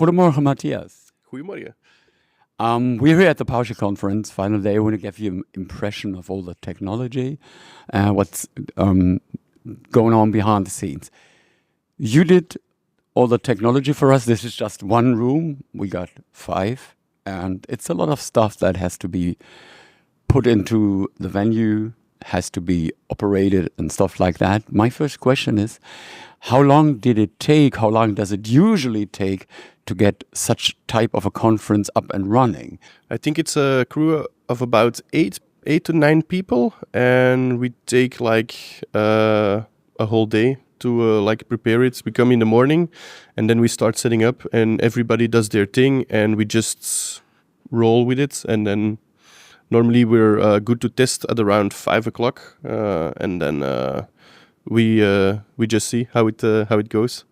Goedemorgen, Matthias. Goedemorgen. We're here at the PowerShell conference, final day. I want to give you an impression of all the technology, what's going on behind the scenes. You did all the technology for us. This is just one room. We got 5, and it's a lot of stuff that has to be put into the venue, has to be operated and stuff like that. My first question is, how long did it take? How long does it usually take to get such type of a conference up and running? I think it's a crew of about 8 to 9 people, and we take like a whole day to like prepare it. We come in the morning, and then we start setting up, and everybody does their thing, and we just roll with it. And then normally we're good to test at around 5 o'clock, and then we just see how it goes.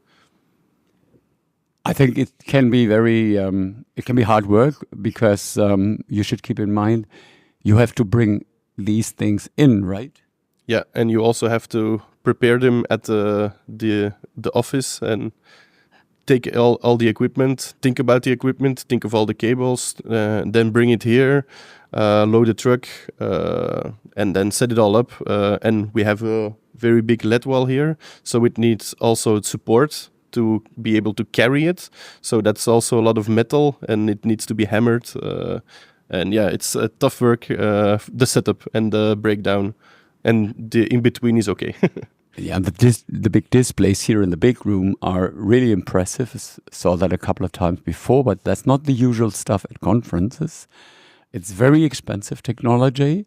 I think it can be it can be hard work because you should keep in mind you have to bring these things in, right? Yeah, and you also have to prepare them at the office and take all the equipment, think about the equipment, think of all the cables, then bring it here, load the truck, and then set it all up. And we have a very big LED wall here, so it needs also support to be able to carry it. So that's also a lot of metal, and it needs to be hammered. And yeah, it's a tough work, the setup and the breakdown, and the in-between is okay. Yeah, the big displays here in the big room are really impressive. Saw that a couple of times before, but that's not the usual stuff at conferences. It's very expensive technology.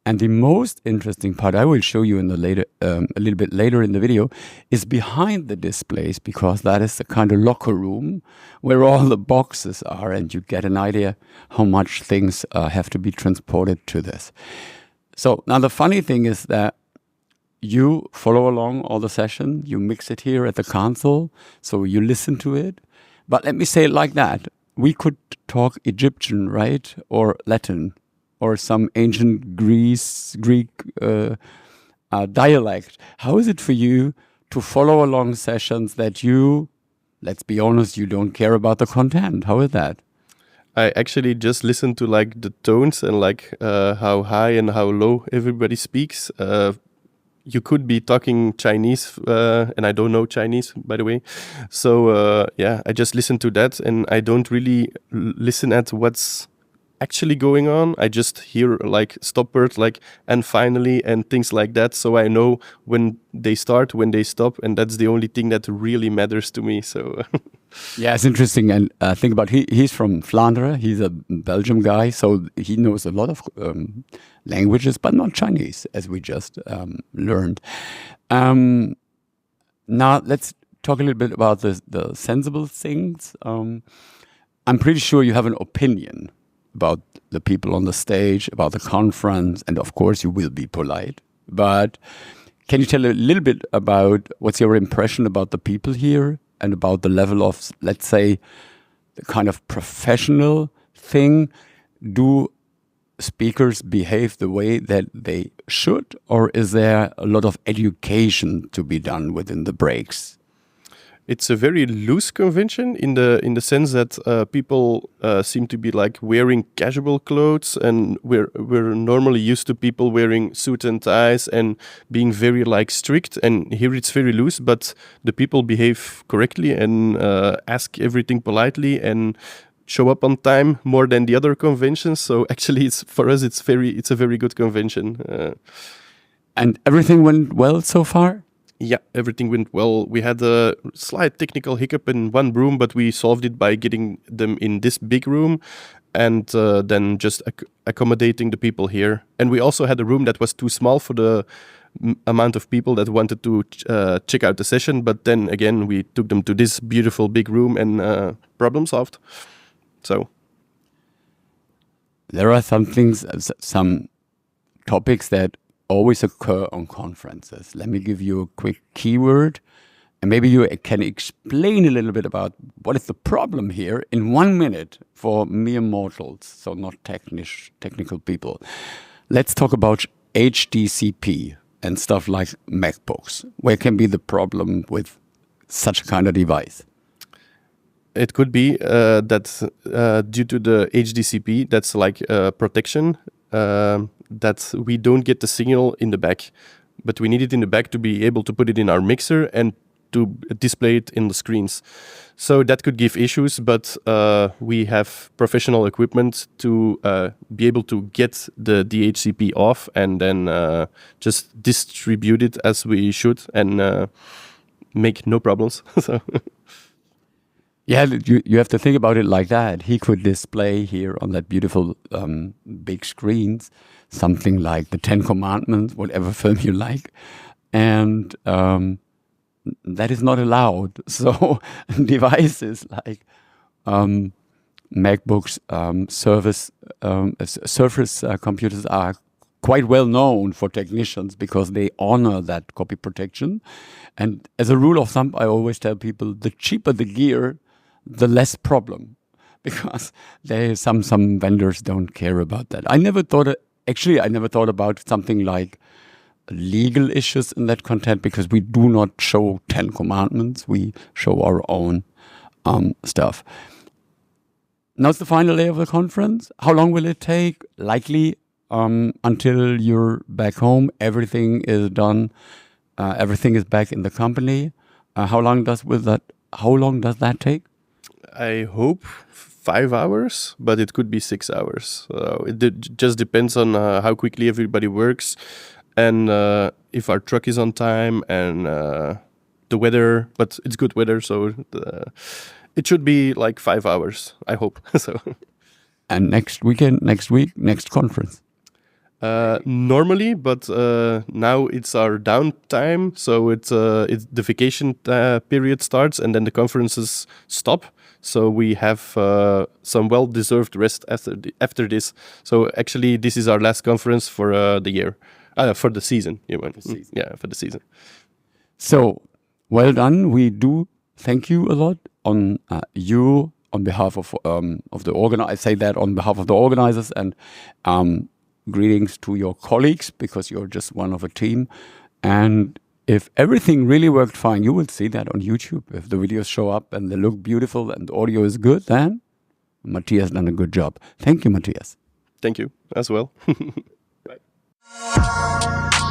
And the most interesting part, I will show you in the a little bit later in the video, is behind the displays, because that is the kind of locker room where all the boxes are, and you get an idea how much things have to be transported to this. So now the funny thing is that you follow along all the session, you mix it here at the console, so you listen to it. But let me say it like that. We could talk Egyptian, right? Or Latin, or some ancient Greek dialect. How is it for you to follow along sessions that you, let's be honest, you don't care about the content? How is that? I actually just listen to like the tones and like how high and how low everybody speaks. You could be talking Chinese, and I don't know Chinese, by the way. So yeah, I just listen to that, and I don't really listen at what's actually going on. I just hear like stop words like "and finally" and things like that. So I know when they start, when they stop, and that's the only thing that really matters to me. So yeah, it's interesting. And think about he's from Flanders. He's a Belgium guy, so he knows a lot of languages, but not Chinese, as we just learned. Now let's talk a little bit about the sensible things. I'm pretty sure you have an opinion about the people on the stage, about the conference, and of course you will be polite. But can you tell a little bit about what's your impression about the people here and about the level of, let's say, the kind of professional thing? Do speakers behave the way that they should, or is there a lot of education to be done within the breaks? It's a very loose convention in the sense that people seem to be like wearing casual clothes, and we're normally used to people wearing suit and ties and being very like strict. And here it's very loose, but the people behave correctly and ask everything politely and show up on time more than the other conventions. So actually, it's for us it's a very good convention. And everything went well so far? Yeah, everything went well. We had a slight technical hiccup in one room, but we solved it by getting them in this big room and then just accommodating the people here. And we also had a room that was too small for the amount of people that wanted to check out the session. But then again, we took them to this beautiful big room and problem solved. So there are some things, some topics that always occur on conferences. Let me give you a quick keyword, and maybe you can explain a little bit about what is the problem here in 1 minute for mere mortals, so not technical people. Let's talk about HDCP and stuff like MacBooks. Where can be the problem with such a kind of device? It could be that due to the HDCP, that's like protection, that we don't get the signal in the back, but we need it in the back to be able to put it in our mixer and to display it in the screens. So that could give issues, but we have professional equipment to be able to get the DHCP off and then just distribute it as we should and make no problems. So. Yeah, you have to think about it like that. He could display here on that beautiful big screens something like the 10 Commandments, whatever film you like, and that is not allowed. So devices like MacBooks, Surface computers are quite well known for technicians because they honor that copy protection. And as a rule of thumb, I always tell people, the cheaper the gear, the less problem, because some vendors don't care about that. I never thought about something like legal issues in that content, because we do not show 10 Commandments. We show our own stuff. Now it's the final day of the conference. How long will it take? Likely until you're back home, everything is done, everything is back in the company. How long does that take? I hope 5 hours, but it could be 6 hours. It just depends on how quickly everybody works, and if our truck is on time, and the weather. But it's good weather, so it should be like 5 hours, I hope. So. And next weekend, next week, next conference? Normally, but now it's our downtime, so it's the vacation period starts, and then the conferences stop. So we have some well-deserved rest after this. So actually, this is our last conference for the year, for the season. Yeah, for the season. So well done. We do thank you a lot on behalf of the organizer. I say that on behalf of the organizers, and greetings to your colleagues, because you're just one of a team. And if everything really worked fine, you will see that on YouTube. If the videos show up and they look beautiful and the audio is good, then Mathias done a good job. Thank you, Mathias. Thank you as well. Bye.